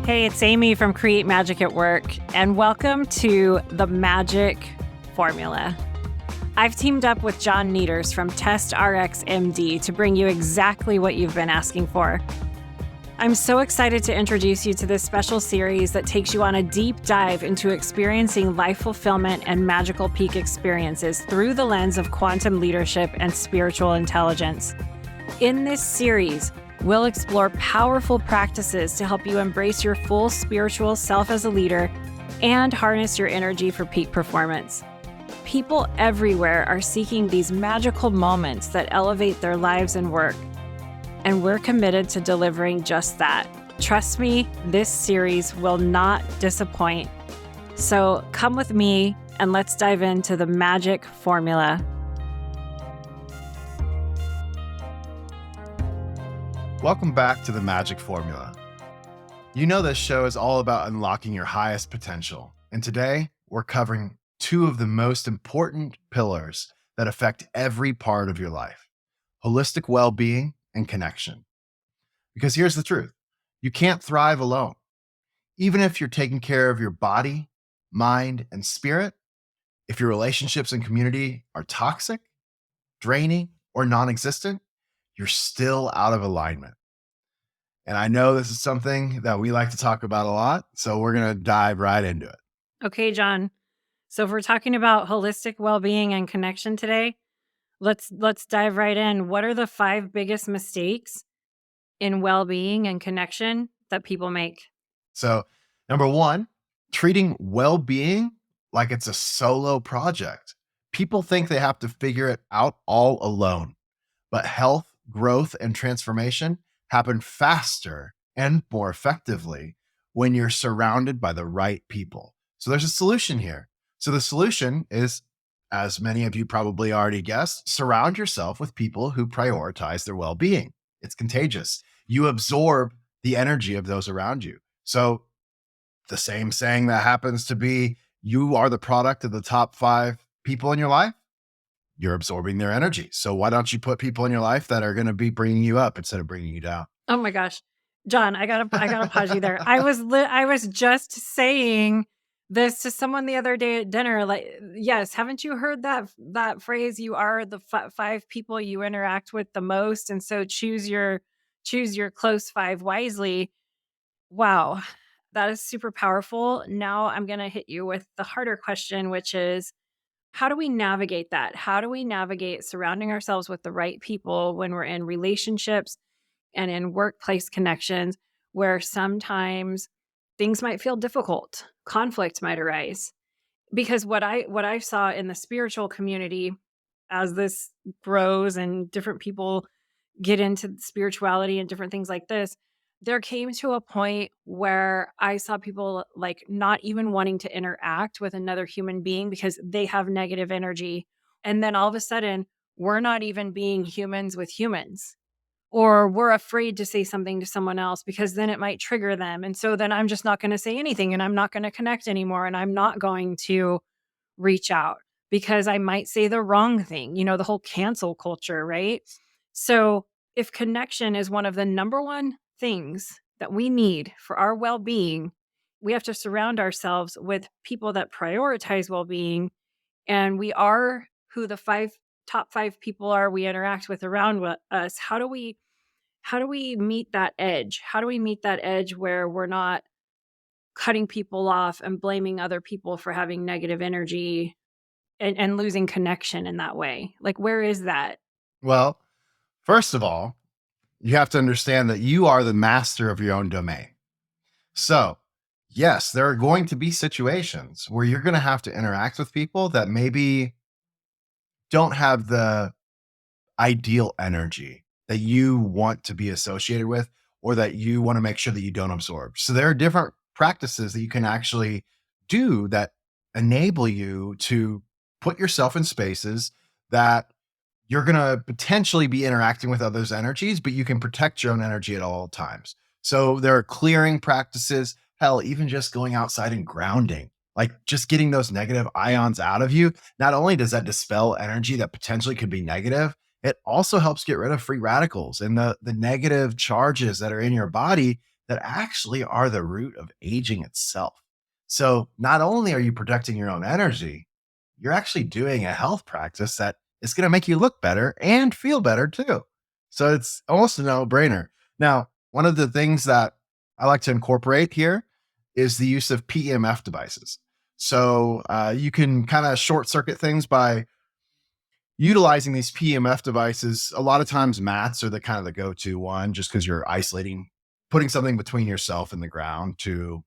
Hey, it's Amy from Create Magic at Work, and welcome to the Magic Formula. I've teamed up with John Nieters from Test RX MD to bring you exactly what you've been asking for. I'm so excited to introduce you to this special series that takes you on a deep dive into experiencing life fulfillment and magical peak experiences through the lens of quantum leadership and spiritual intelligence. In this series, we'll explore powerful practices to help you embrace your full spiritual self as a leader and harness your energy for peak performance. People everywhere are seeking these magical moments that elevate their lives and work, and we're committed to delivering just that. Trust me, this series will not disappoint. So come with me and let's dive into the Magic Formula. Welcome back to the Magic Formula. You know this show is all about unlocking your highest potential. And today, we're covering two of the most important pillars that affect every part of your life: holistic well-being and connection. Because here's the truth: you can't thrive alone. Even if you're taking care of your body, mind, and spirit, if your relationships and community are toxic, draining, or non-existent, you're still out of alignment. And I know this is something that we like to talk about a lot, so we're going to dive right into it. Okay, John. So if we're talking about holistic well-being and connection today, let's dive right in. What are the 5 biggest mistakes in well-being and connection that people make? So, number 1, treating well-being like it's a solo project. People think they have to figure it out all alone, but health, growth, and transformation happen faster and more effectively when you're surrounded by the right people. So there's a solution here. So the solution is, as many of you probably already guessed, surround yourself with people who prioritize their well-being. It's contagious. You absorb the energy of those around you. So the same saying that happens to be, you are the product of the top 5 people in your life, you're absorbing their energy. So why don't you put people in your life that are going to be bringing you up instead of bringing you down? Oh my gosh. John, I gotta pause you there. I was just saying this to someone the other day at dinner. Like, yes, haven't you heard that phrase? You are the 5 people you interact with the most, and so choose your close 5 wisely. Wow, that is super powerful. Now I'm gonna hit you with the harder question, which is, how do we navigate that? How do we navigate surrounding ourselves with the right people when we're in relationships and in workplace connections where sometimes things might feel difficult, conflict might arise? Because what I saw in the spiritual community as this grows and different people get into spirituality and different things like this, there came to a point where I saw people like not even wanting to interact with another human being because they have negative energy. And then all of a sudden, we're not even being humans with humans, or we're afraid to say something to someone else because then it might trigger them. And so then I'm just not going to say anything, and I'm not going to connect anymore, and I'm not going to reach out because I might say the wrong thing, the whole cancel culture, right? So if connection is one of the number one things that we need for our well-being, we have to surround ourselves with people that prioritize well-being. And we are who the top 5 people are we interact with around us. How do we meet that edge? How do we meet that edge where we're not cutting people off and blaming other people for having negative energy and losing connection in that way? Like, where is that? Well, first of all, you have to understand that you are the master of your own domain. So, yes, there are going to be situations where you're going to have to interact with people that maybe don't have the ideal energy that you want to be associated with, or that you want to make sure that you don't absorb. So there are different practices that you can actually do that enable you to put yourself in spaces that you're going to potentially be interacting with others' energies, but you can protect your own energy at all times. So there are clearing practices, hell, even just going outside and grounding, like just getting those negative ions out of you. Not only does that dispel energy that potentially could be negative, it also helps get rid of free radicals and the negative charges that are in your body that actually are the root of aging itself. So not only are you protecting your own energy, you're actually doing a health practice that is going to make you look better and feel better too. So it's almost a no brainer. Now, one of the things that I like to incorporate here is the use of PEMF devices. So you can kind of short circuit things by utilizing these PEMF devices. A lot of times mats are the kind of the go-to one just because you're isolating, putting something between yourself and the ground to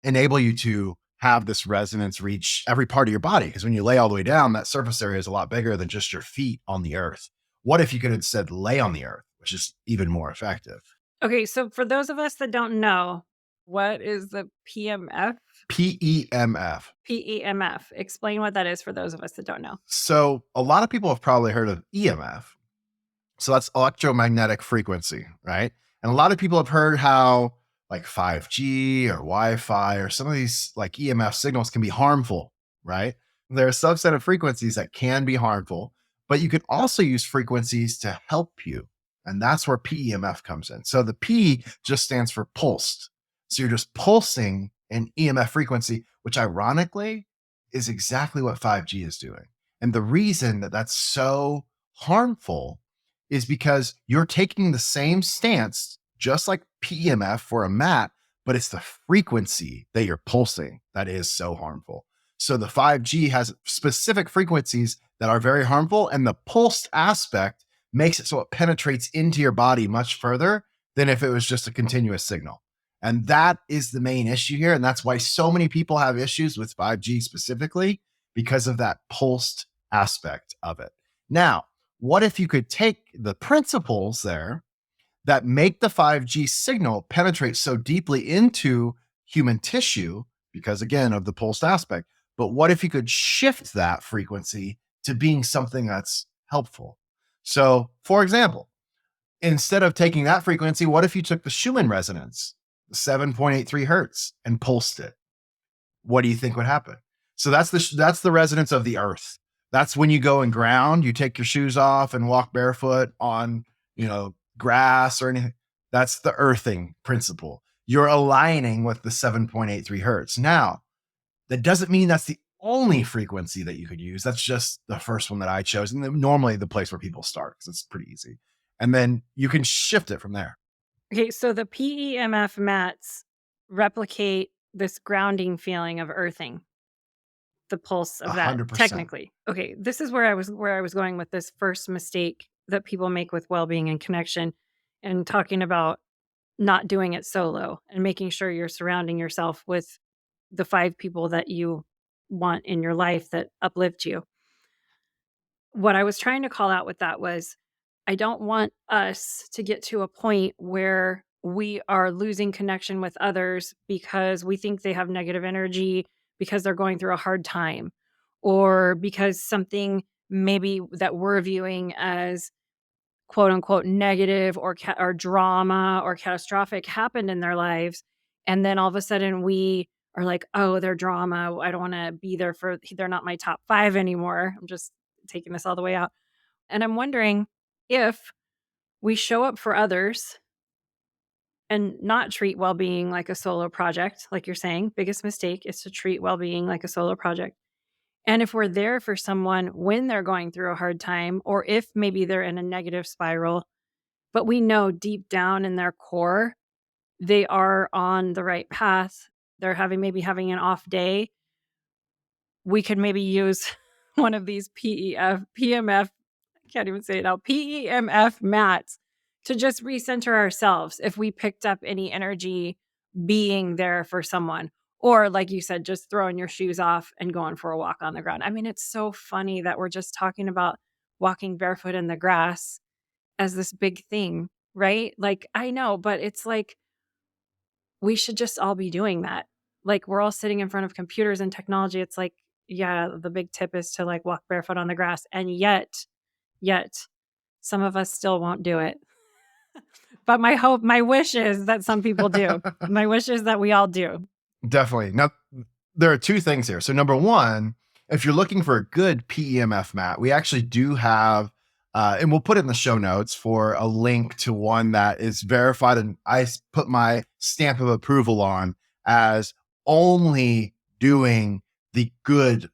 enable you to have this resonance reach every part of your body. Because when you lay all the way down, that surface area is a lot bigger than just your feet on the earth. What if you could instead lay on the earth, which is even more effective? Okay, so for those of us that don't know, what is the PMF? PEMF. PEMF. Explain what that is for those of us that don't know. So a lot of people have probably heard of EMF. So that's electromagnetic frequency, right? And a lot of people have heard how like 5G or Wi-Fi or some of these like EMF signals can be harmful, right? There are a subset of frequencies that can be harmful, but you can also use frequencies to help you. And that's where PEMF comes in. So the P just stands for pulsed. So you're just pulsing an EMF frequency, which ironically is exactly what 5G is doing. And the reason that that's so harmful is because you're taking the same stance, just like PEMF for a mat, but it's the frequency that you're pulsing that is so harmful. So the 5G has specific frequencies that are very harmful, and the pulsed aspect makes it so it penetrates into your body much further than if it was just a continuous signal. And that is the main issue here. And that's why so many people have issues with 5G specifically, because of that pulsed aspect of it. Now, what if you could take the principles there that make the 5G signal penetrate so deeply into human tissue, because again, of the pulsed aspect, but what if you could shift that frequency to being something that's helpful? So, for example, instead of taking that frequency, what if you took the Schumann resonance, 7.83 hertz, and pulsed it? What do you think would happen? So that's the resonance of the earth. That's when you go and ground, you take your shoes off and walk barefoot on, grass or anything. That's the earthing principle. You're aligning with the 7.83 hertz. Now, that doesn't mean that's the only frequency that you could use. That's just the first one that I chose. And normally the place where people start, because it's pretty easy. And then you can shift it from there. Okay, so the PEMF mats replicate this grounding feeling of earthing, the pulse of that 100%. technically. Okay, this is where I was going with this first mistake that people make with well-being and connection, and talking about not doing it solo and making sure you're surrounding yourself with the 5 people that you want in your life that uplift you. What I was trying to call out with that was, I don't want us to get to a point where we are losing connection with others because we think they have negative energy, because they're going through a hard time, or because something maybe that we're viewing as quote unquote negative or drama or catastrophic happened in their lives. And then all of a sudden we are like, oh, they're drama. I don't want to be there for, they're not my top 5 anymore. I'm just taking this all the way out. And I'm wondering if we show up for others and not treat well-being like a solo project, like you're saying, biggest mistake is to treat well-being like a solo project. And if we're there for someone when they're going through a hard time, or if maybe they're in a negative spiral, but we know deep down in their core, they are on the right path, they're maybe having an off day, we could maybe use one of these PEMF, I can't even say it now, PEMF mats to just recenter ourselves if we picked up any energy being there for someone. Or like you said, just throwing your shoes off and going for a walk on the ground. I mean, it's so funny that we're just talking about walking barefoot in the grass as this big thing, right? Like, I know, but it's like we should just all be doing that. Like, we're all sitting in front of computers and technology. It's like, yeah, the big tip is to like walk barefoot on the grass. And yet, some of us still won't do it. But my wish is that some people do. My wish is that we all do. Definitely. Now, there are 2 things here. So number 1, if you're looking for a good PEMF mat, we actually do have And we'll put it in the show notes for a link to one that is verified. And I put my stamp of approval on as only doing the good,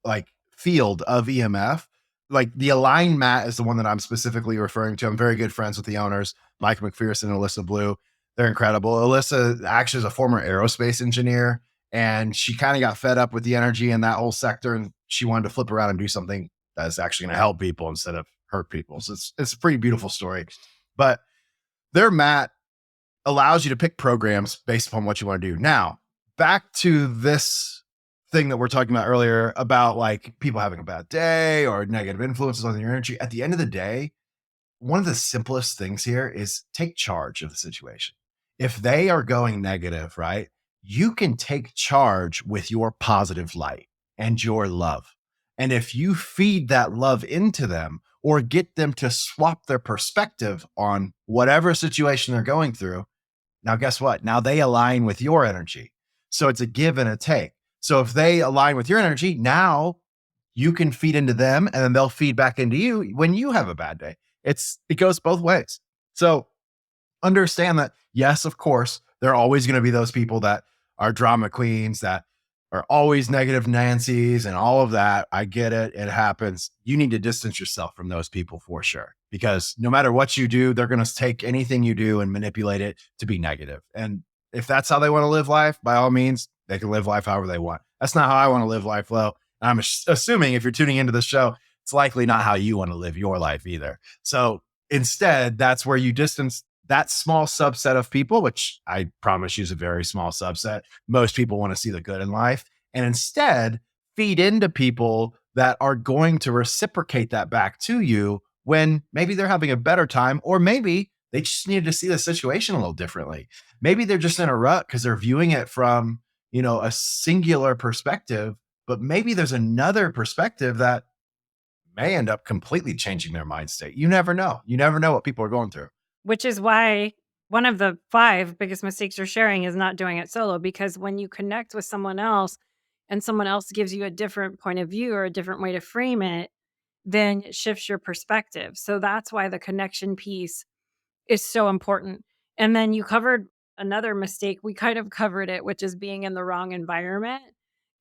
like, field of EMF. Like the Align mat is the one that I'm specifically referring to. I'm very good friends with the owners, Mike McPherson and Alyssa Blue. They're incredible. Alyssa actually is a former aerospace engineer, and she kind of got fed up with the energy in that whole sector, and she wanted to flip around and do something that's actually going to help people instead of hurt people. So it's a pretty beautiful story. But their mat allows you to pick programs based upon what you want to do. Now, back to this thing that we're talking about earlier about like people having a bad day or negative influences on your energy. At the end of the day, one of the simplest things here is take charge of the situation. If they are going negative, right, you can take charge with your positive light and your love. And if you feed that love into them or get them to swap their perspective on whatever situation they're going through, now guess what? Now they align with your energy. So it's a give and a take. So if they align with your energy, now you can feed into them and then they'll feed back into you when you have a bad day. It goes both ways. So understand that, yes, of course, there are always going to be those people that are drama queens, that are always negative Nancy's and all of that. I get it. It happens. You need to distance yourself from those people for sure, because no matter what you do, they're going to take anything you do and manipulate it to be negative. And if that's how they want to live life, by all means, they can live life however they want. That's not how I want to live life, though. I'm assuming if you're tuning into the show, it's likely not how you want to live your life either. So instead, that's where you distance that small subset of people, which I promise you is a very small subset. Most people want to see the good in life, and instead feed into people that are going to reciprocate that back to you when maybe they're having a better time, or maybe they just needed to see the situation a little differently. Maybe they're just in a rut because they're viewing it from, a singular perspective, but maybe there's another perspective that may end up completely changing their mind state. You never know. You never know what people are going through. Which is why one of the 5 biggest mistakes you're sharing is not doing it solo, because when you connect with someone else and someone else gives you a different point of view or a different way to frame it, then it shifts your perspective. So that's why the connection piece is so important. And then you covered another mistake. We kind of covered it, which is being in the wrong environment.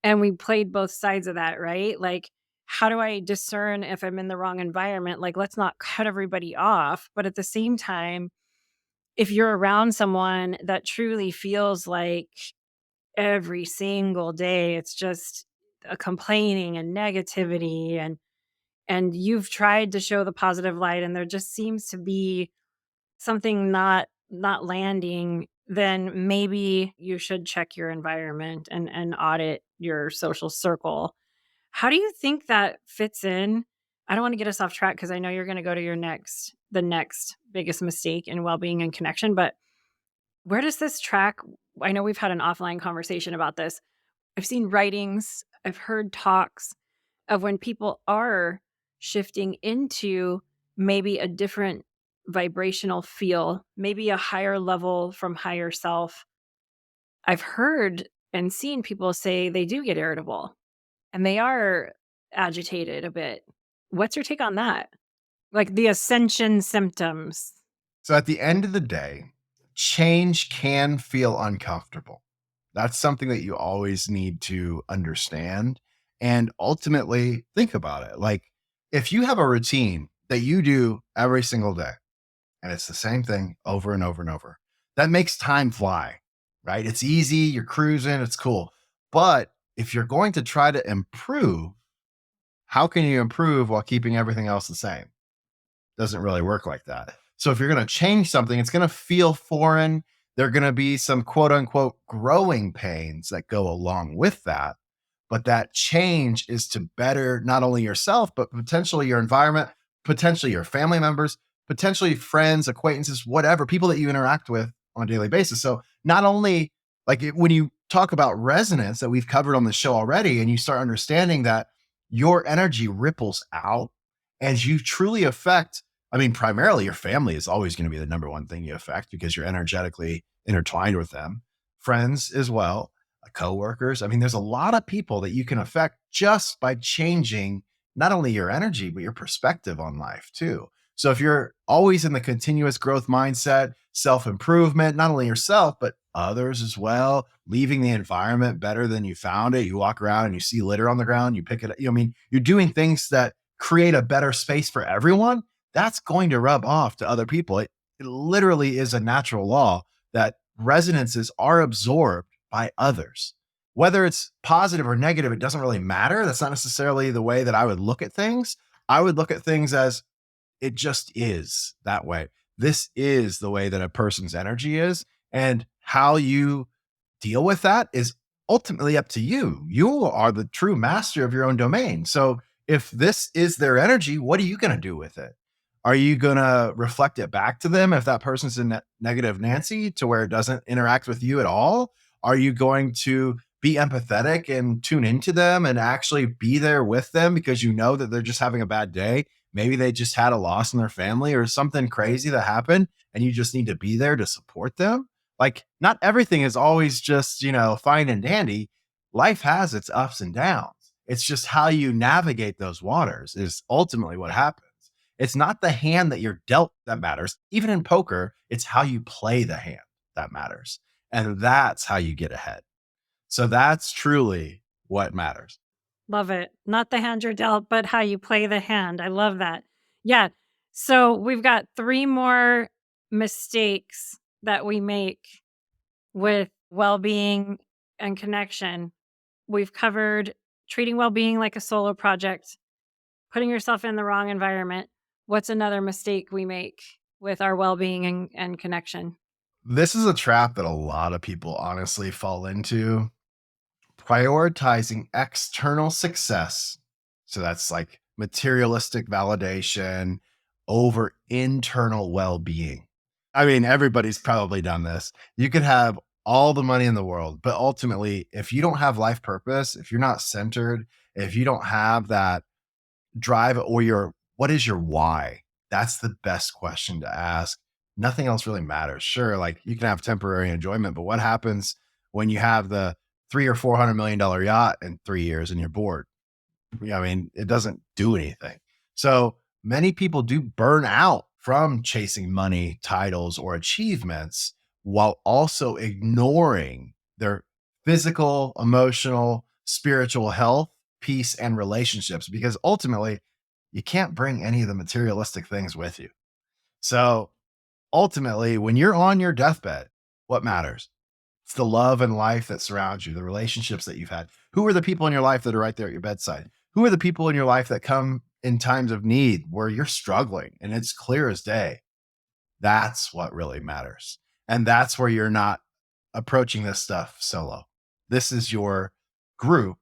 And we played both sides of that, right? Like, how do I discern if I'm in the wrong environment? Like, let's not cut everybody off. But at the same time, if you're around someone that truly feels like every single day it's just a complaining and negativity, and you've tried to show the positive light and there just seems to be something not landing, then maybe you should check your environment and audit your social circle. How do you think that fits in? I don't want to get us off track because I know you're going to go to the next biggest mistake in well-being and connection, but where does this track? I know we've had an offline conversation about this. I've seen writings, I've heard talks of when people are shifting into maybe a different vibrational feel, maybe a higher level from higher self. I've heard and seen people say they do get irritable and they are agitated a bit. What's your take on that? Like the ascension symptoms. So at the end of the day, change can feel uncomfortable. That's something that you always need to understand and ultimately think about it. Like, if you have a routine that you do every single day and it's the same thing over and over and over, that makes time fly, right? It's easy, you're cruising, it's cool. But if you're going to try to improve, how can you improve while keeping everything else the same? Doesn't really work like that. So if you're going to change something, it's going to feel foreign. There are going to be some quote unquote growing pains that go along with that. But that change is to better not only yourself, but potentially your environment, potentially your family members, potentially friends, acquaintances, whatever, people that you interact with on a daily basis. So not only when you talk about resonance that we've covered on the show already, and you start understanding that your energy ripples out as you truly affect, primarily your family is always going to be the number one thing you affect because you're energetically intertwined with them, friends as well, coworkers. There's a lot of people that you can affect just by changing not only your energy, but your perspective on life too. So if you're always in the continuous growth mindset, self improvement, not only yourself, but others as well, leaving the environment better than you found it. You walk around and you see litter on the ground, you pick it up. I mean, you're doing things that create a better space for everyone. That's going to rub off to other people. It literally is a natural law that resonances are absorbed by others. Whether it's positive or negative, it doesn't really matter. That's not necessarily the way that I would look at things. I would look at things as it just is that way. This is the way that a person's energy is. And how you deal with that is ultimately up to you. You are the true master of your own domain. So if this is their energy, what are you going to do with it? Are you going to reflect it back to them if that person's in negative Nancy to where it doesn't interact with you at all? Are you going to be empathetic and tune into them and actually be there with them because you know that they're just having a bad day? Maybe they just had a loss in their family or something crazy that happened, and you just need to be there to support them. Like, not everything is always just, fine and dandy. Life has its ups and downs. It's just how you navigate those waters is ultimately what happens. It's not the hand that you're dealt that matters. Even in poker, it's how you play the hand that matters. And that's how you get ahead. So that's truly what matters. Love it. Not the hand you're dealt, but how you play the hand. I love that. Yeah. So we've got 3 more mistakes that we make with well-being and connection. We've covered treating well-being like a solo project, putting yourself in the wrong environment. What's another mistake we make with our well-being and connection? This is a trap that a lot of people honestly fall into, prioritizing external success. So that's like materialistic validation over internal well being. I mean, everybody's probably done this. You could have all the money in the world, but ultimately, if you don't have life purpose, if you're not centered, if you don't have that drive or what is your why? That's the best question to ask. Nothing else really matters. Sure, like you can have temporary enjoyment, but what happens when you have the 3 or 400 million dollar yacht in 3 years and you're bored? I mean, it doesn't do anything. So many people do burn out from chasing money, titles, or achievements while also ignoring their physical, emotional, spiritual health, peace, and relationships because ultimately you can't bring any of the materialistic things with you. So ultimately, when you're on your deathbed, what matters? It's the love and life that surrounds you, the relationships that you've had. Who are the people in your life that are right there at your bedside? Who are the people in your life that come in times of need where you're struggling and it's clear as day? That's what really matters. And that's where you're not approaching this stuff solo. This is your group,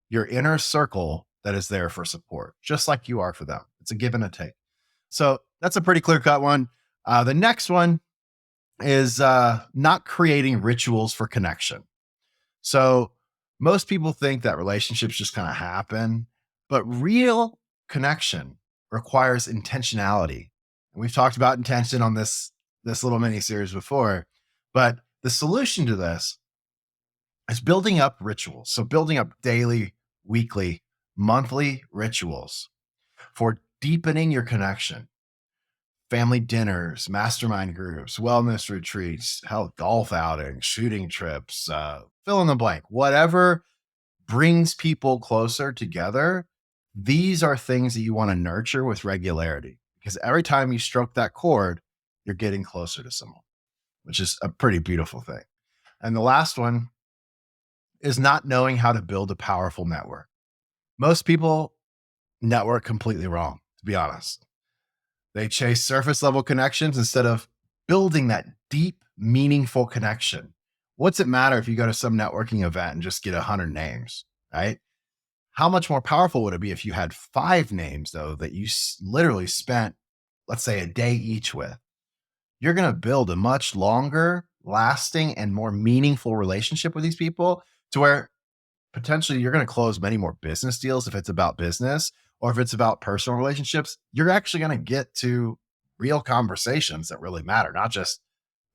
your inner circle that is there for support, just like you are for them. It's a give and a take. So that's a pretty clear cut one. The next one is not creating rituals for connection. So most people think that relationships just kind of happen, but real connection requires intentionality. And we've talked about intention on this little mini series before, but the solution to this is building up rituals. So building up daily, weekly, monthly rituals for deepening your connection. Family dinners, mastermind groups, wellness retreats, hell, golf outings, shooting trips, fill in the blank, whatever brings people closer together. These are things that you want to nurture with regularity because every time you stroke that chord, you're getting closer to someone, which is a pretty beautiful thing. And the last one is not knowing how to build a powerful network. Most people network completely wrong, to be honest. They chase surface level connections instead of building that deep, meaningful connection. What's it matter if you go to some networking event and just get 100 names, right? How much more powerful would it be if you had 5 names, though, that you literally spent, let's say, a day each with? You're going to build a much longer, lasting, and more meaningful relationship with these people to where potentially you're going to close many more business deals if it's about business, or if it's about personal relationships, you're actually going to get to real conversations that really matter, not just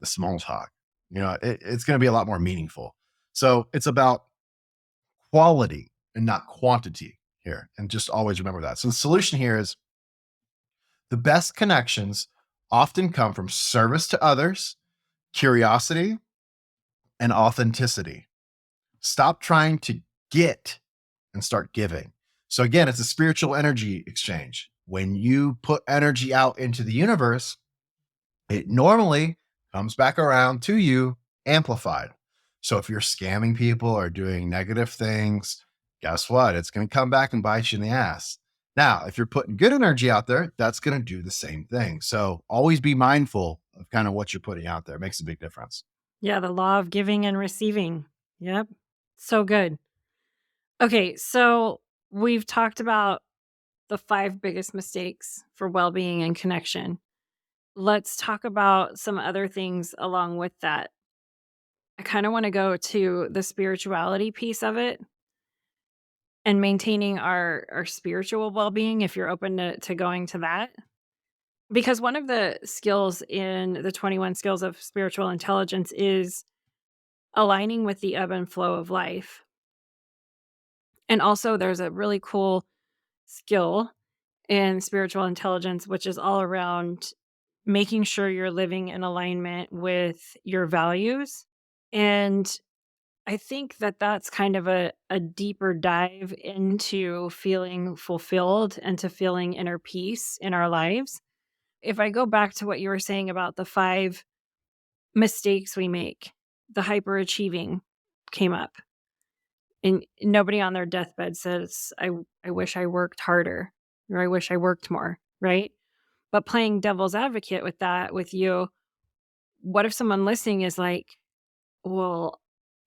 the small talk. It's going to be a lot more meaningful. So it's about quality and not quantity. here. And just always remember that. So the solution here is the best connections often come from service to others, curiosity, and authenticity. Stop trying to get and start giving. So again, it's a spiritual energy exchange. When you put energy out into the universe, it normally comes back around to you amplified. So if you're scamming people or doing negative things, guess what? It's going to come back and bite you in the ass. Now, if you're putting good energy out there, that's going to do the same thing. So always be mindful of kind of what you're putting out there. It makes a big difference. Yeah, the law of giving and receiving. Yep. So good. Okay, so we've talked about the 5 biggest mistakes for well-being and connection. Let's talk about some other things along with that. I kind of want to go to the spirituality piece of it and maintaining our spiritual well-being if you're open to going to that. Because one of the skills in the 21 skills of spiritual intelligence is aligning with the ebb and flow of life. And also there's a really cool skill in spiritual intelligence which is all around making sure you're living in alignment with your values. And I think that that's kind of a deeper dive into feeling fulfilled and to feeling inner peace in our lives. If I go back to what you were saying about the 5 mistakes we make, the hyperachieving came up. And nobody on their deathbed says, I wish I worked harder or I wish I worked more, right? But playing devil's advocate with that with you, what if someone listening is like, well,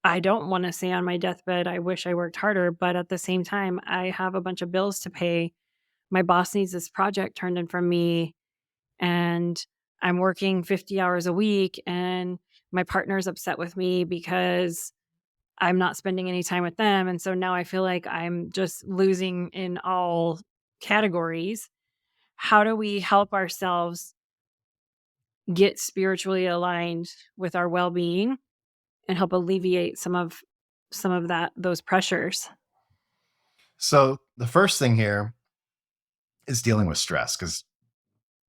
I don't want to say on my deathbed, I wish I worked harder, but at the same time, I have a bunch of bills to pay. My boss needs this project turned in from me, and I'm working 50 hours a week, and my partner's upset with me because I'm not spending any time with them. And so now I feel like I'm just losing in all categories. How do we help ourselves get spiritually aligned with our well-being and help alleviate some of that those pressures? So the first thing here is dealing with stress because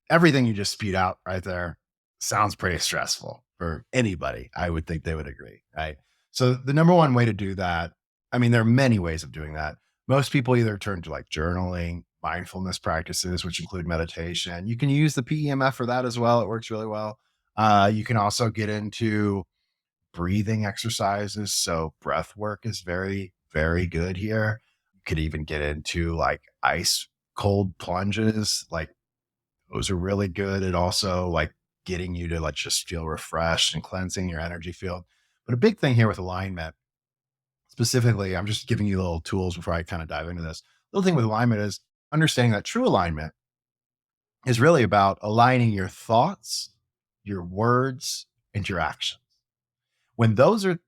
everything you just spewed out right there sounds pretty stressful for anybody. I would think they would agree, right? So the number one way to do that, I mean, there are many ways of doing that. Most people either turn to like journaling, mindfulness practices, which include meditation. You can use the PEMF for that as well. It works really well. You can also get into breathing exercises. So breath work is very, very good here. You could even get into like ice cold plunges. Like those are really good at also like getting you to like just feel refreshed and cleansing your energy field. But a big thing here with alignment, specifically, I'm just giving you little tools before I kind of dive into this. Little thing with alignment is understanding that true alignment is really about aligning your thoughts, your words, and your actions. When those are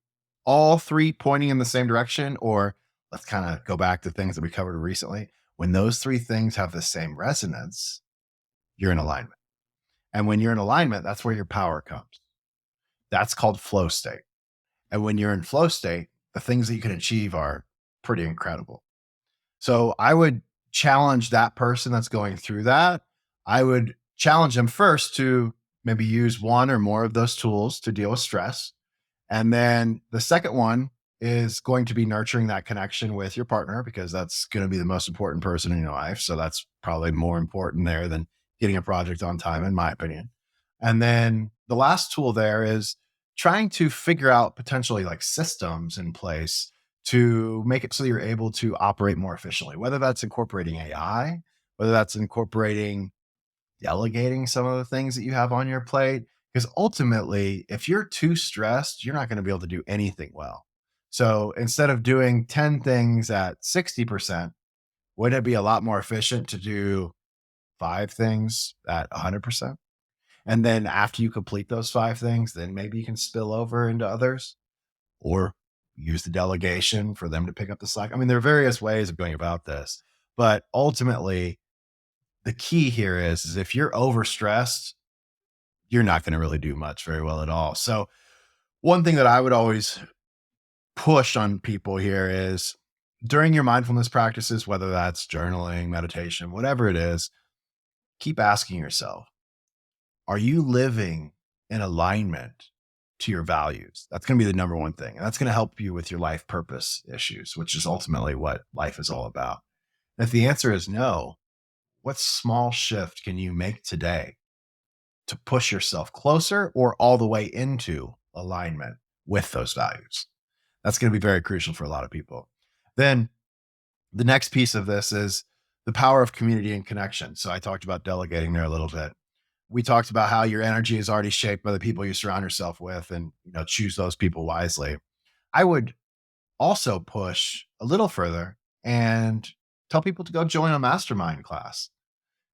all 3 pointing in the same direction, or let's kind of go back to things that we covered recently, when those 3 things have the same resonance, you're in alignment. And when you're in alignment, that's where your power comes. That's called flow state. And when you're in flow state, the things that you can achieve are pretty incredible. So I would challenge that person that's going through that. I would challenge them first to maybe use one or more of those tools to deal with stress. And then the second one is going to be nurturing that connection with your partner because that's going to be the most important person in your life. So that's probably more important there than getting a project on time, in my opinion. And then the last tool there is trying to figure out potentially like systems in place to make it so you're able to operate more efficiently, whether that's incorporating AI, whether that's incorporating delegating some of the things that you have on your plate. Because ultimately, if you're too stressed, you're not going to be able to do anything well. So instead of doing 10 things at 60%, wouldn't it be a lot more efficient to do 5 things at 100%? And then after you complete those 5 things, then maybe you can spill over into others or use the delegation for them to pick up the slack. I mean, there are various ways of going about this, but ultimately, the key here is if you're overstressed, you're not going to really do much very well at all. So one thing that I would always push on people here is during your mindfulness practices, whether that's journaling, meditation, whatever it is, keep asking yourself, are you living in alignment to your values? That's going to be the number one thing. And that's going to help you with your life purpose issues, which is ultimately what life is all about. And if the answer is no, what small shift can you make today to push yourself closer or all the way into alignment with those values? That's going to be very crucial for a lot of people. Then the next piece of this is the power of community and connection. So I talked about delegating there a little bit. We talked about how your energy is already shaped by the people you surround yourself with, and choose those people wisely. I would also push a little further and tell people to go join a mastermind class.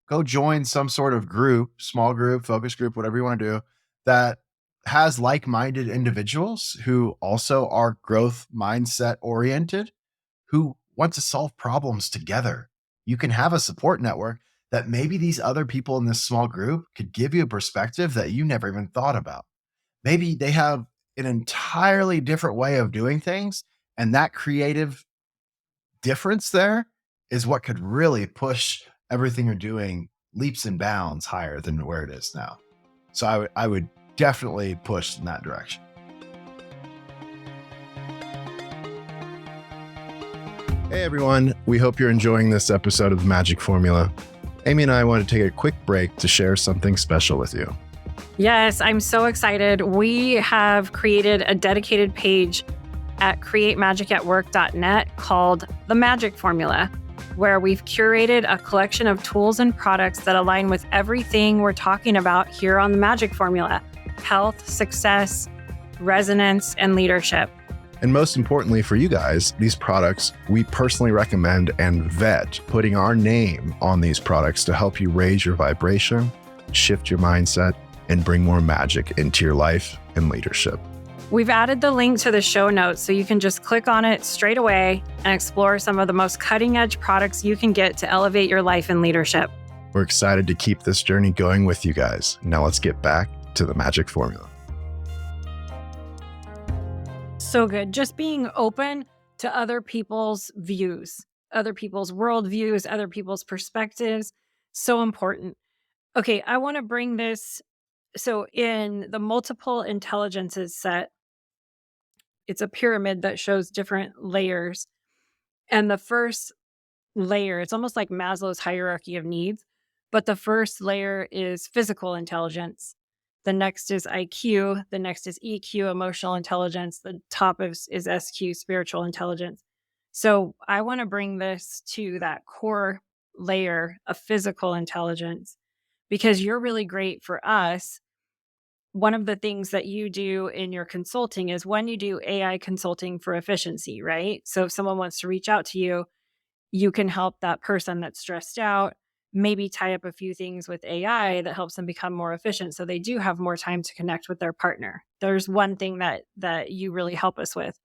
Go join some sort of group, small group, focus group, whatever you want to do, that has like-minded individuals who also are growth mindset oriented, who want to solve problems together. You can have a support network that maybe these other people in this small group could give you a perspective that you never even thought about. Maybe they have an entirely different way of doing things, and that creative difference there is what could really push everything you're doing leaps and bounds higher than where it is now. So I would definitely push in that direction. Hey everyone, we hope you're enjoying this episode of The Magic Formula. Amy and I want to take a quick break to share something special with you. Yes, I'm so excited. We have created a dedicated page at createmagicatwork.net called The Magic Formula, where we've curated a collection of tools and products that align with everything we're talking about here on The Magic Formula: health, success, resonance, and leadership. And most importantly for you guys, these products we personally recommend and vet, putting our name on these products to help you raise your vibration, shift your mindset, and bring more magic into your life and leadership. We've added the link to the show notes so you can just click on it straight away and explore some of the most cutting-edge products you can get to elevate your life and leadership. We're excited to keep this journey going with you guys. Now let's get back to the magic formula. So good. Just being open to other people's views, other people's worldviews, other people's perspectives. So important. Okay, I want to bring this. So in the multiple intelligences set, it's a pyramid that shows different layers. And the first layer, it's almost like Maslow's hierarchy of needs, but the first layer is physical intelligence. The next is IQ. The next is EQ, emotional intelligence. The top is SQ, spiritual intelligence. So I want to bring this to that core layer of physical intelligence because you're really great for us. One of the things that you do in your consulting is when you do AI consulting for efficiency, right? So if someone wants to reach out to you, you can help that person that's stressed out, maybe tie up a few things with AI that helps them become more efficient so they do have more time to connect with their partner. There's one thing that you really help us with.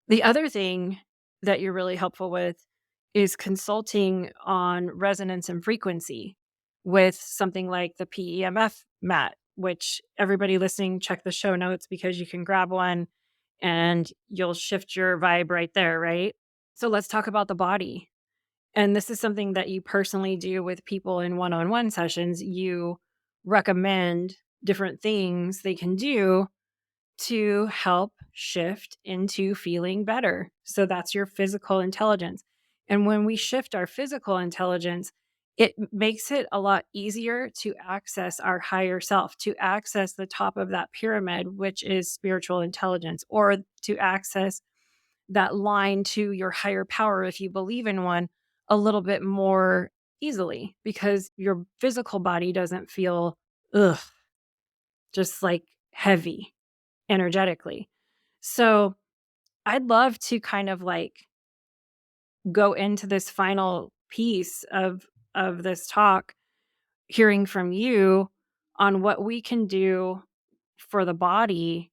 The other thing that you're really helpful with is consulting on resonance and frequency with something like the PEMF mat, which everybody listening, check the show notes because you can grab one and you'll shift your vibe right there, right? So let's talk about the body. And this is something that you personally do with people in one-on-one sessions. You recommend different things they can do to help shift into feeling better. So that's your physical intelligence. And when we shift our physical intelligence, it makes it a lot easier to access our higher self, to access the top of that pyramid, which is spiritual intelligence, or to access that line to your higher power, if you believe in one, a little bit more easily because your physical body doesn't feel just like heavy energetically. So I'd love to kind of like go into this final piece of this talk, hearing from you on what we can do for the body.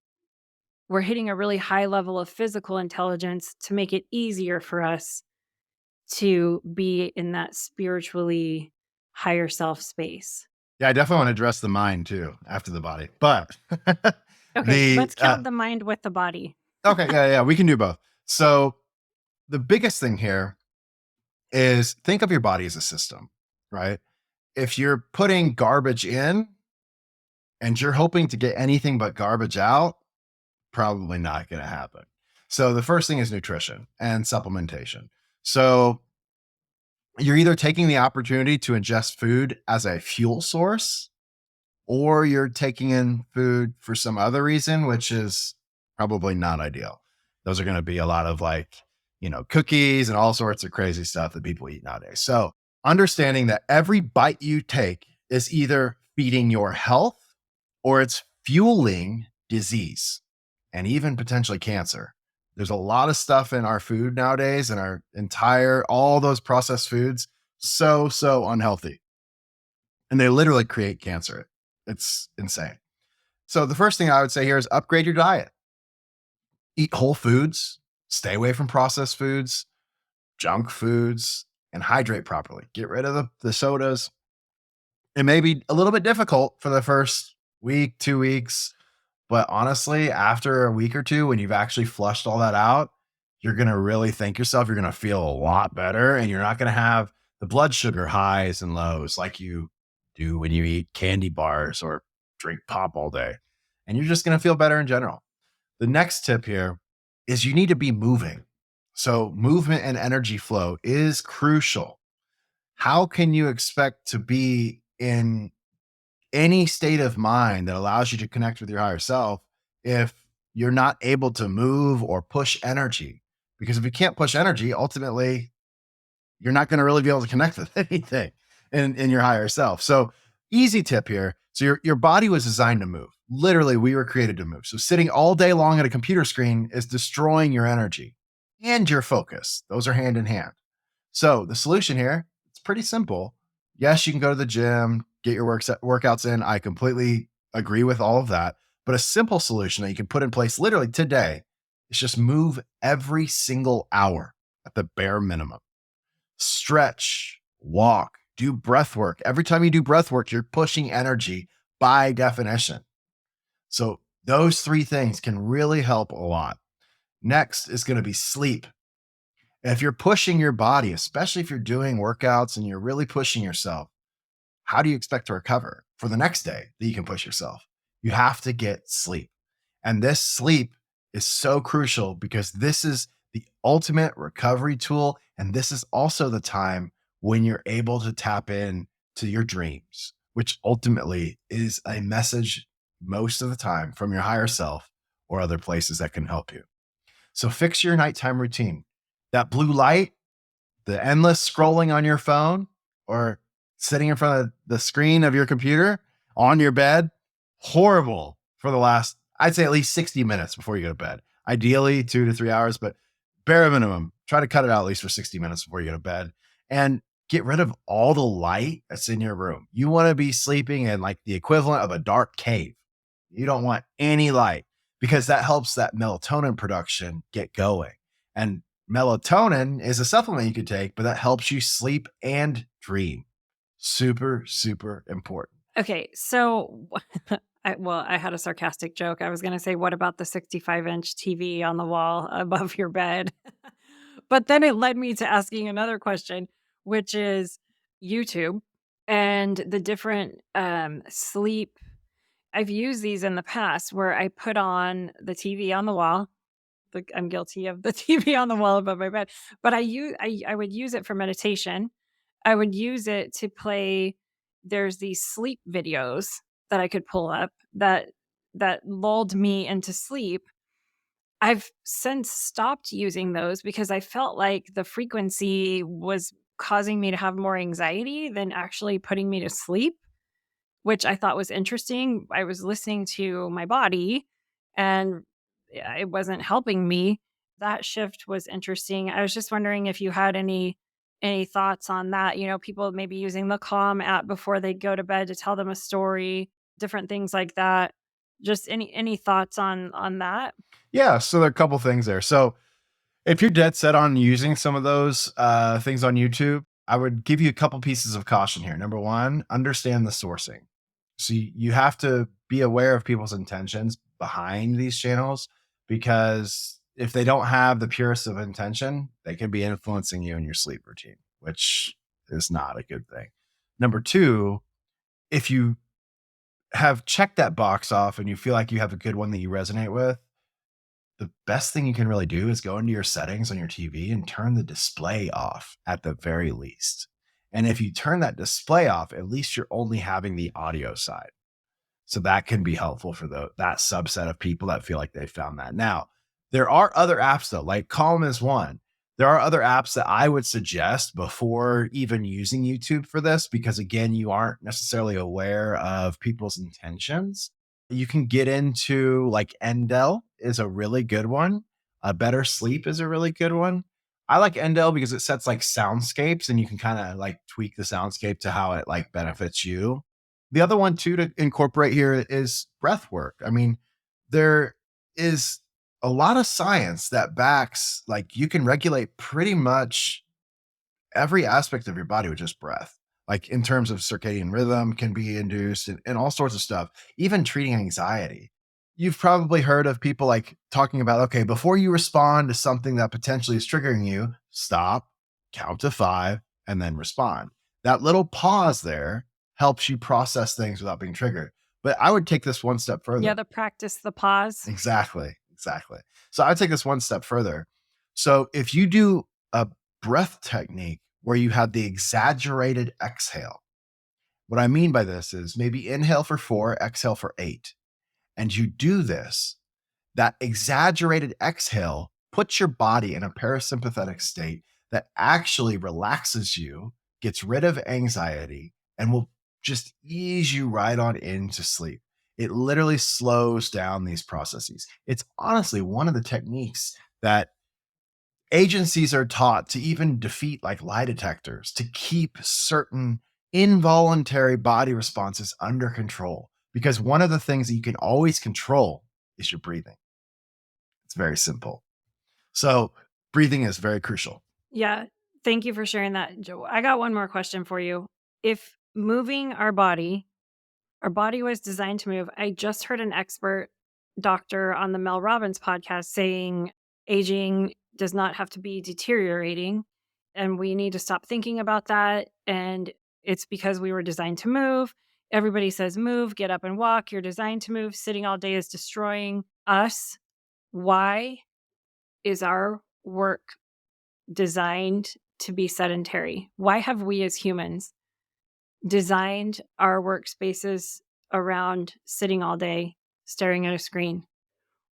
We're hitting a really high level of physical intelligence to make it easier for us to be in that spiritually higher self space. Yeah, I definitely want to address the mind too after the body, but Okay, let's count the mind with the body. okay, yeah, we can do both. So the biggest thing here is think of your body as a system, right? If you're putting garbage in and you're hoping to get anything but garbage out, probably not going to happen. So the first thing is nutrition and supplementation. So you're either taking the opportunity to ingest food as a fuel source, or you're taking in food for some other reason, which is probably not ideal. Those are going to be a lot of like, cookies and all sorts of crazy stuff that people eat nowadays. So understanding that every bite you take is either feeding your health or it's fueling disease and even potentially cancer. There's a lot of stuff in our food nowadays and all those processed foods, so unhealthy. And they literally create cancer. It's insane. So the first thing I would say here is upgrade your diet. Eat whole foods, stay away from processed foods, junk foods, and hydrate properly. Get rid of the sodas. It may be a little bit difficult for the first week, 2 weeks, but honestly, after a week or two, when you've actually flushed all that out, you're going to really thank yourself. You're going to feel a lot better and you're not going to have the blood sugar highs and lows like you do when you eat candy bars or drink pop all day. And you're just going to feel better in general. The next tip here is you need to be moving. So movement and energy flow is crucial. How can you expect to be in any state of mind that allows you to connect with your higher self if you're not able to move or push energy? Because if you can't push energy, ultimately, you're not going to really be able to connect with anything in your higher self. So easy tip here. So your body was designed to move. Literally, we were created to move. So sitting all day long at a computer screen is destroying your energy and your focus. Those are hand in hand. So the solution here, it's pretty simple. Yes, you can go to the gym, get your workouts in. I completely agree with all of that. But a simple solution that you can put in place literally today is just move every single hour at the bare minimum. Stretch, walk, do breath work. Every time you do breath work, you're pushing energy by definition. So those three things can really help a lot. Next is going to be sleep. If you're pushing your body, especially if you're doing workouts and you're really pushing yourself, how do you expect to recover for the next day that you can push yourself? You have to get sleep. And this sleep is so crucial because this is the ultimate recovery tool. And this is also the time when you're able to tap in to your dreams, which ultimately is a message most of the time from your higher self or other places that can help you. So fix your nighttime routine. That blue light, the endless scrolling on your phone or sitting in front of the screen of your computer on your bed, horrible for the last, I'd say at least 60 minutes before you go to bed. Ideally 2 to 3 hours, but bare minimum, try to cut it out at least for 60 minutes before you go to bed and get rid of all the light that's in your room. You want to be sleeping in like the equivalent of a dark cave. You don't want any light because that helps that melatonin production get going. And melatonin is a supplement you could take, but that helps you sleep and dream. Super, super important. Okay, so I had a sarcastic joke. I was going to say, what about the 65-inch TV on the wall above your bed? But then it led me to asking another question, which is YouTube and the different sleep. I've used these in the past where I put on the TV on the wall. I'm guilty of the TV on the wall above my bed, but I would use it for meditation. I would use it to play. There's these sleep videos that I could pull up that lulled me into sleep. I've since stopped using those because I felt like the frequency was causing me to have more anxiety than actually putting me to sleep, which I thought was interesting. I was listening to my body and it wasn't helping me. That shift was interesting. I was just wondering if you had any thoughts on that. People maybe using the Calm app before they go to bed to tell them a story, different things like that. Just any thoughts on that? Yeah. So there are a couple things there. So if you're dead set on using some of those things on YouTube, I would give you a couple pieces of caution here. Number one, understand the sourcing. So you have to be aware of people's intentions behind these channels because if they don't have the purest of intention, they can be influencing you in your sleep routine, which is not a good thing. Number two, if you have checked that box off and you feel like you have a good one that you resonate with, the best thing you can really do is go into your settings on your TV and turn the display off at the very least. And if you turn that display off, at least you're only having the audio side. So that can be helpful for that subset of people that feel like they found that. Now, there are other apps though, like Calm is one. There are other apps that I would suggest before even using YouTube for this, because again, you aren't necessarily aware of people's intentions. You can get into like Endel is a really good one. A Better Sleep is a really good one. I like Endel because it sets like soundscapes and you can kind of like tweak the soundscape to how it like benefits you. The other one too to incorporate here is breath work. I mean, there is a lot of science that backs like you can regulate pretty much every aspect of your body with just breath. Like in terms of circadian rhythm can be induced and all sorts of stuff, even treating anxiety. You've probably heard of people like talking about, okay, before you respond to something that potentially is triggering you, stop, count to 5, and then respond. That little pause there helps you process things without being triggered. But I would take this one step Yeah, further. the practice, the pause. Exactly. Exactly. So I would take this one step further. So if you do a breath technique where you have the exaggerated exhale, what I mean by this is maybe inhale for 4, exhale for 8. And you do this, that exaggerated exhale puts your body in a parasympathetic state that actually relaxes you, gets rid of anxiety, and will just ease you right on into sleep. It literally slows down these processes. It's honestly one of the techniques that agencies are taught to even defeat like lie detectors to keep certain involuntary body responses under control. Because one of the things that you can always control is your breathing. It's very simple. So breathing is very crucial. Yeah. Thank you for sharing that, Joe. I got one more question for you. If moving our body was designed to move, I just heard an expert doctor on the Mel Robbins podcast saying aging does not have to be deteriorating. And we need to stop thinking about that. And it's because we were designed to move. Everybody says move, get up and walk. You're designed to move. Sitting all day is destroying us. Why is our work designed to be sedentary? Why have we as humans designed our workspaces around sitting all day, staring at a screen?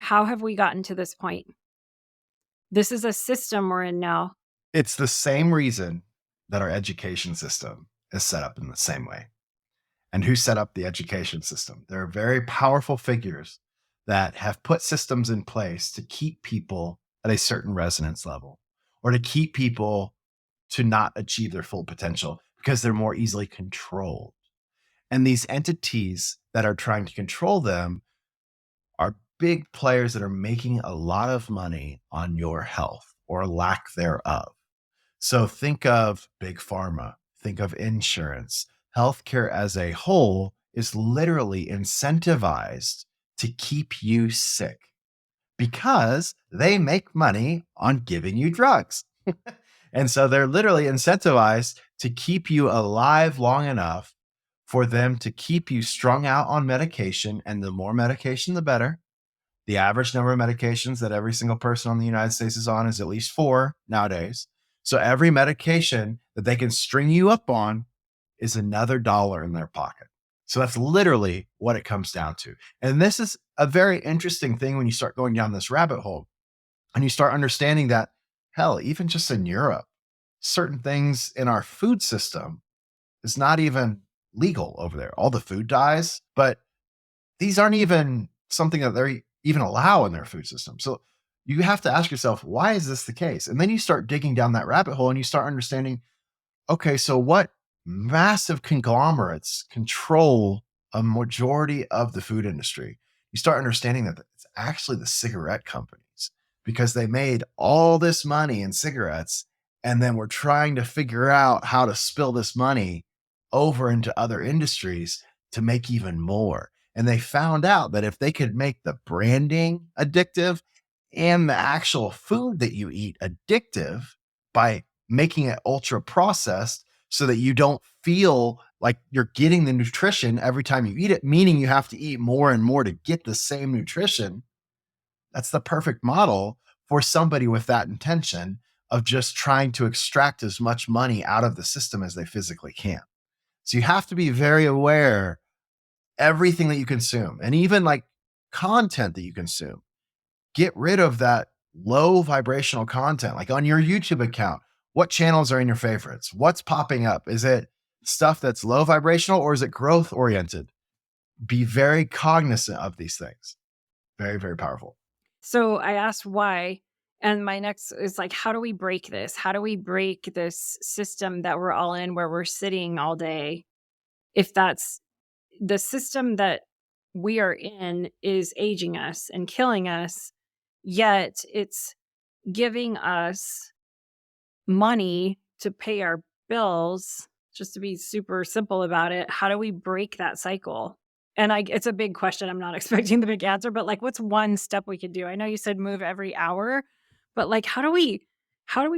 How have we gotten to this point? This is a system we're in now. It's the same reason that our education system is set up in the same way. And who set up the education system? There are very powerful figures that have put systems in place to keep people at a certain resonance level or to keep people to not achieve their full potential because they're more easily controlled. And these entities that are trying to control them are big players that are making a lot of money on your health or lack thereof. So think of big pharma, think of insurance. Healthcare as a whole is literally incentivized to keep you sick because they make money on giving you drugs. And so they're literally incentivized to keep you alive long enough for them to keep you strung out on medication. And the more medication, the better. The average number of medications that every single person in the United States is on is at least 4 nowadays. So every medication that they can string you up on is another dollar in their pocket. So that's literally what it comes down to. And this is a very interesting thing when you start going down this rabbit hole and you start understanding that, hell, even just in Europe, certain things in our food system is not even legal over there. All the food dyes, but these aren't even something that they even allow in their food system. So you have to ask yourself, why is this the case? And then you start digging down that rabbit hole and you start understanding, okay, so what massive conglomerates control a majority of the food industry? You start understanding that it's actually the cigarette companies because they made all this money in cigarettes and then we're trying to figure out how to spill this money over into other industries to make even more. And they found out that if they could make the branding addictive and the actual food that you eat addictive by making it ultra processed so that you don't feel like you're getting the nutrition every time you eat it, meaning you have to eat more and more to get the same nutrition. That's the perfect model for somebody with that intention of just trying to extract as much money out of the system as they physically can. So you have to be very aware everything that you consume and even like content that you consume. Get rid of that low vibrational content, like on your YouTube account. What channels are in your favorites? What's popping up? Is it stuff that's low vibrational or is it growth oriented? Be very cognizant of these things. Very, very powerful. So I asked why. And my next is like, how do we break this? How do we break this system that we're all in where we're sitting all day? If that's the system that we are in is aging us and killing us, yet it's giving us money to pay our bills, just to be super simple about it. How do we break that cycle? And it's a big question. I'm not expecting the big answer, but like, what's one step we could do? I know you said move every hour, but like, how do we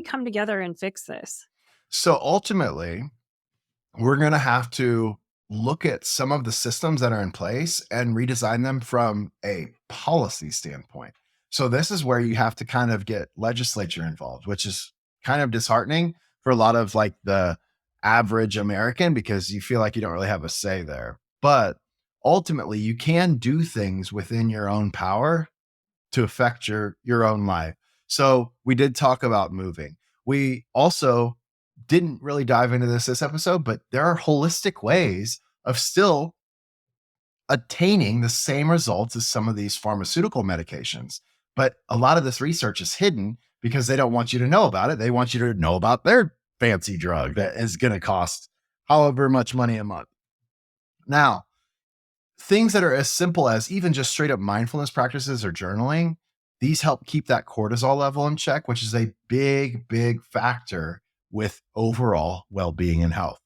come together and fix this? So ultimately, we're going to have to look at some of the systems that are in place and redesign them from a policy standpoint. So this is where you have to kind of get legislature involved, which is kind of disheartening for a lot of like the average American because you feel like you don't really have a say there. But ultimately, you can do things within your own power to affect your own life. So we did talk about moving. We also didn't really dive into this episode, but there are holistic ways of still attaining the same results as some of these pharmaceutical medications. But a lot of this research is hidden because they don't want you to know about it. They want you to know about their fancy drug that is going to cost however much money a month. Now, things that are as simple as even just straight up mindfulness practices or journaling, these help keep that cortisol level in check, which is a big, big factor with overall well being and health.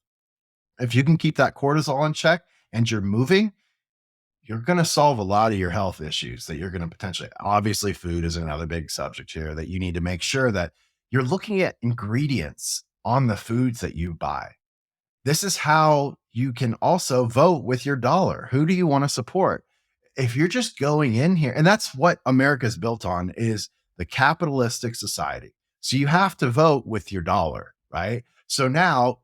If you can keep that cortisol in check and you're moving, you're going to solve a lot of your health issues that you're going to potentially. Obviously, food is another big subject here that you need to make sure that you're looking at ingredients on the foods that you buy. This is how you can also vote with your dollar. Who do you want to support? If you're just going in here, and that's what America's built on is the capitalistic society. So you have to vote with your dollar, right? So now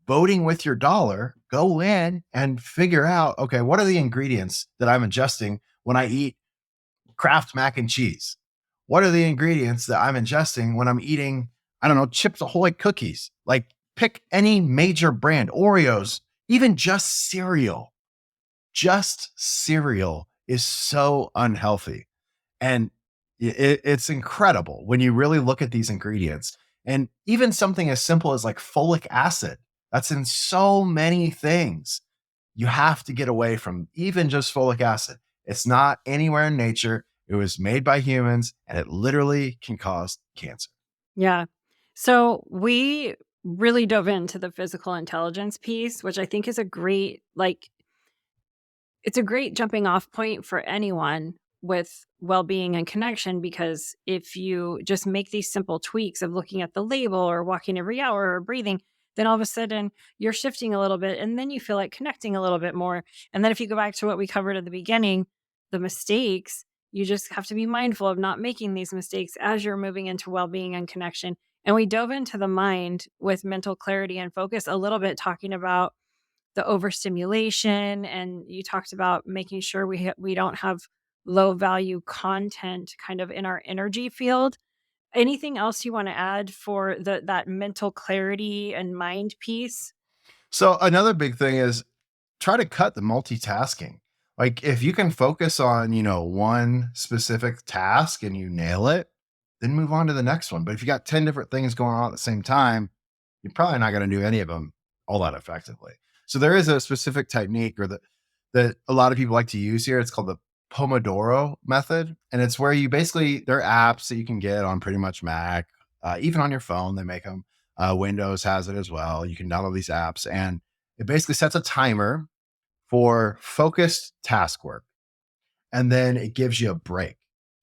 voting with your dollar, go in and figure out, okay, what are the ingredients that I'm ingesting when I eat Kraft mac and cheese? What are the ingredients that I'm ingesting when I'm eating, I don't know, Chips Ahoy cookies? Like pick any major brand, Oreos, even just cereal. Just cereal is so unhealthy. And it's incredible when you really look at these ingredients. And even something as simple as like folic acid, that's in so many things. You have to get away from even just folic acid. It's not anywhere in nature. It was made by humans and it literally can cause cancer. Yeah. So we really dove into the physical intelligence piece, which I think is a great, like, it's a great jumping off point for anyone with well-being and connection, because if you just make these simple tweaks of looking at the label or walking every hour or breathing, then all of a sudden you're shifting a little bit and then you feel like connecting a little bit more. And then if you go back to what we covered at the beginning, the mistakes, you just have to be mindful of not making these mistakes as you're moving into well-being and connection. And we dove into the mind with mental clarity and focus a little bit, talking about the overstimulation, and you talked about making sure we don't have low value content kind of in our energy field. Anything else you want to add for that mental clarity and mind piece? So another big thing is try to cut the multitasking. Like if you can focus on, one specific task and you nail it, then move on to the next one. But if you got 10 different things going on at the same time, you're probably not going to do any of them all that effectively. So there is a specific technique that a lot of people like to use here. It's called the Pomodoro method. And it's where you basically, there are apps that you can get on pretty much Mac, even on your phone, they make them. Windows has it as well. You can download these apps and it basically sets a timer for focused task work. And then it gives you a break.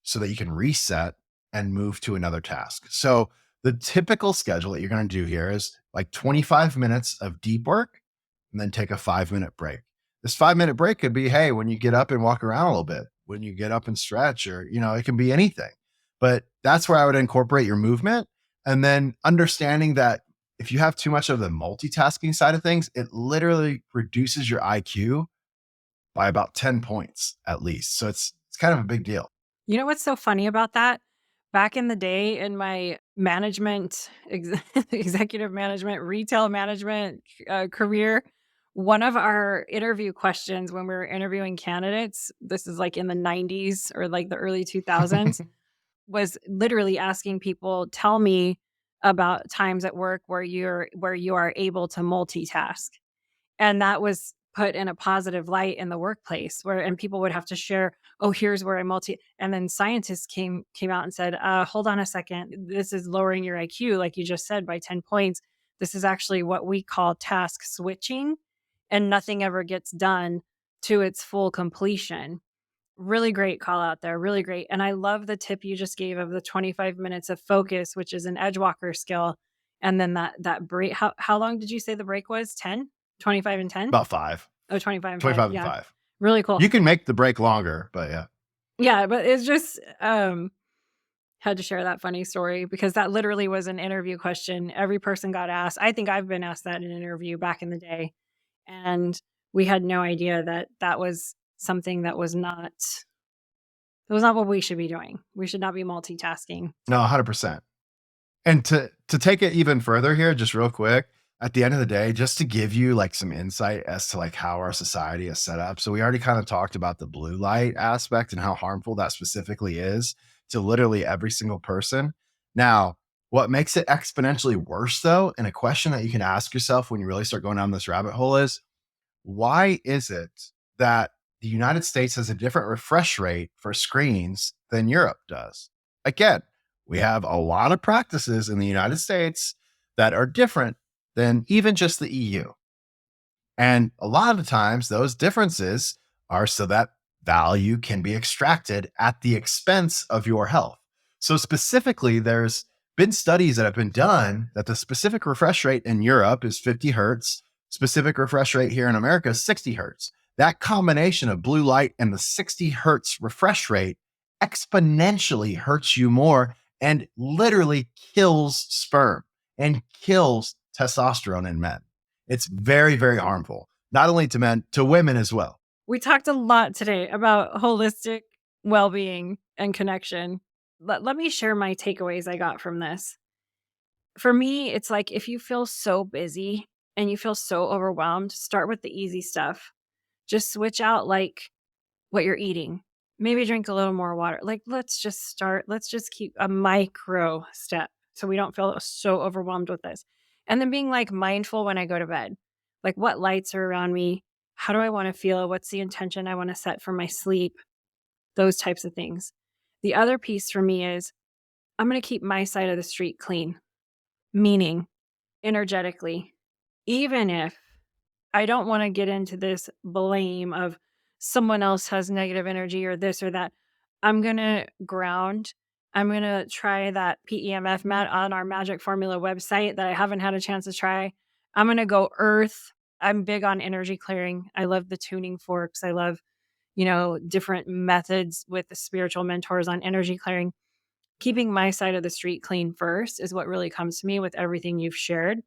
so that you can reset and move to another task. So the typical schedule that you're going to do here is like 25 minutes of deep work and then take a 5-minute break. This 5-minute break could be, hey, when you get up and walk around a little bit, when you get up and stretch, or, it can be anything. But that's where I would incorporate your movement. And then understanding that if you have too much of the multitasking side of things, it literally reduces your IQ by about 10 points at least. So it's kind of a big deal. You know what's so funny about that? Back in the day in my management, executive management, retail management career, one of our interview questions when we were interviewing candidates, this is like in the 90s or like the early 2000s, was literally asking people, tell me about times at work where you are able to multitask. And that was put in a positive light in the workplace where and people would have to share, oh, here's where I multi and then scientists came out and said, hold on a second. This is lowering your IQ, like you just said, by 10 points. This is actually what we call task switching, and nothing ever gets done to its full completion. Really great call out there. Really great. And I love the tip you just gave of the 25 minutes of focus, which is an edgewalker skill. And then that break. How long did you say the break was? 10? 25 and 10? About 5. Oh, 25 and 5. 25 and Yeah. 5. Really cool. You can make the break longer, but yeah. Yeah, but it's just had to share that funny story because that literally was an interview question. Every person got asked. I think I've been asked that in an interview back in the day. And we had no idea that that was something that was not what we should be doing. We should not be multitasking. No, 100%. And to take it even further here, just real quick, at the end of the day, just to give you like some insight as to like how our society is set up. So we already kind of talked about the blue light aspect and how harmful that specifically is to literally every single person. Now, what makes it exponentially worse though, and a question that you can ask yourself when you really start going down this rabbit hole is, why is it that the United States has a different refresh rate for screens than Europe does? Again, we have a lot of practices in the United States that are different than even just the EU. And a lot of the times those differences are so that value can be extracted at the expense of your health. So specifically, there's been studies that have been done that the specific refresh rate in Europe is 50 hertz. Specific refresh rate here in America is 60 hertz. That combination of blue light and the 60 hertz refresh rate exponentially hurts you more and literally kills sperm and kills testosterone in men. It's very, very harmful, not only to men, to women as well. We talked a lot today about holistic well-being and connection. Let me share my takeaways I got from this. For me, it's like if you feel so busy and you feel so overwhelmed, start with the easy stuff. Just switch out like what you're eating. Maybe drink a little more water. Like let's just keep a micro step so we don't feel so overwhelmed with this. And then being like mindful when I go to bed. Like what lights are around me? How do I want to feel? What's the intention I want to set for my sleep? Those types of things. The other piece for me is I'm going to keep my side of the street clean, meaning energetically, even if I don't want to get into this blame of someone else has negative energy or this or that. I'm going to ground. I'm going to try that PEMF mat on our Magic Formula website that I haven't had a chance to try. I'm going to go earth. I'm big on energy clearing. I love the tuning forks. I love, different methods with the spiritual mentors on energy clearing. Keeping my side of the street clean first is what really comes to me with everything you've shared.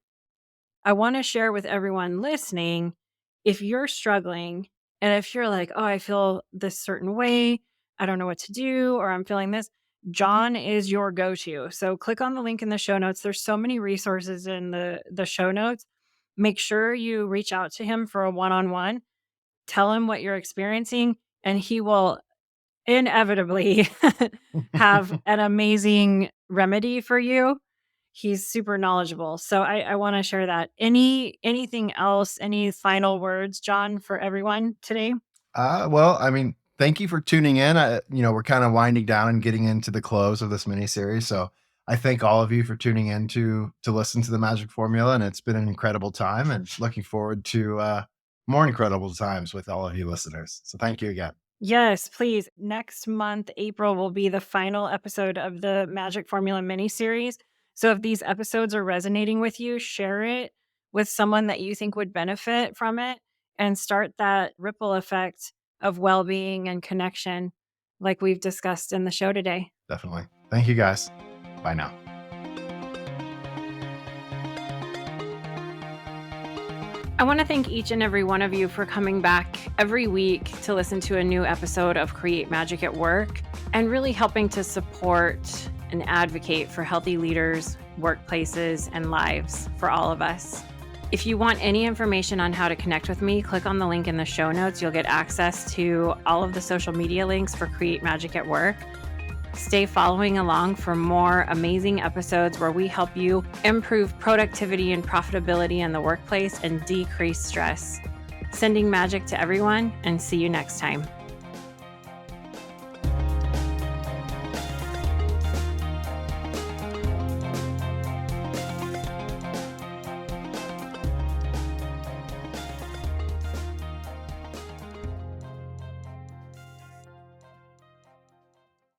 I want to share with everyone listening, if you're struggling and if you're like, oh, I feel this certain way, I don't know what to do, or I'm feeling this, John is your go-to. So click on the link in the show notes. There's so many resources in the show notes. Make sure you reach out to him for a one-on-one. Tell him what you're experiencing, and he will inevitably have an amazing remedy for you. He's super knowledgeable. So I want to share that. Anything else, any final words, John, for everyone today? Well, I mean, thank you for tuning in. We're kind of winding down and getting into the close of this mini series. So I thank all of you for tuning in to listen to the Magic Formula. And it's been an incredible time and looking forward to more incredible times with all of you listeners. So thank you again. Yes, please. Next month, April, will be the final episode of the Magic Formula mini series. So if these episodes are resonating with you, share it with someone that you think would benefit from it and start that ripple effect of well being and connection, like we've discussed in the show today. Definitely. Thank you guys. Bye now. I want to thank each and every one of you for coming back every week to listen to a new episode of Create Magic at Work and really helping to support and advocate for healthy leaders, workplaces, and lives for all of us. If you want any information on how to connect with me, click on the link in the show notes. You'll get access to all of the social media links for Create Magic at Work. Stay following along for more amazing episodes where we help you improve productivity and profitability in the workplace and decrease stress. Sending magic to everyone, and see you next time.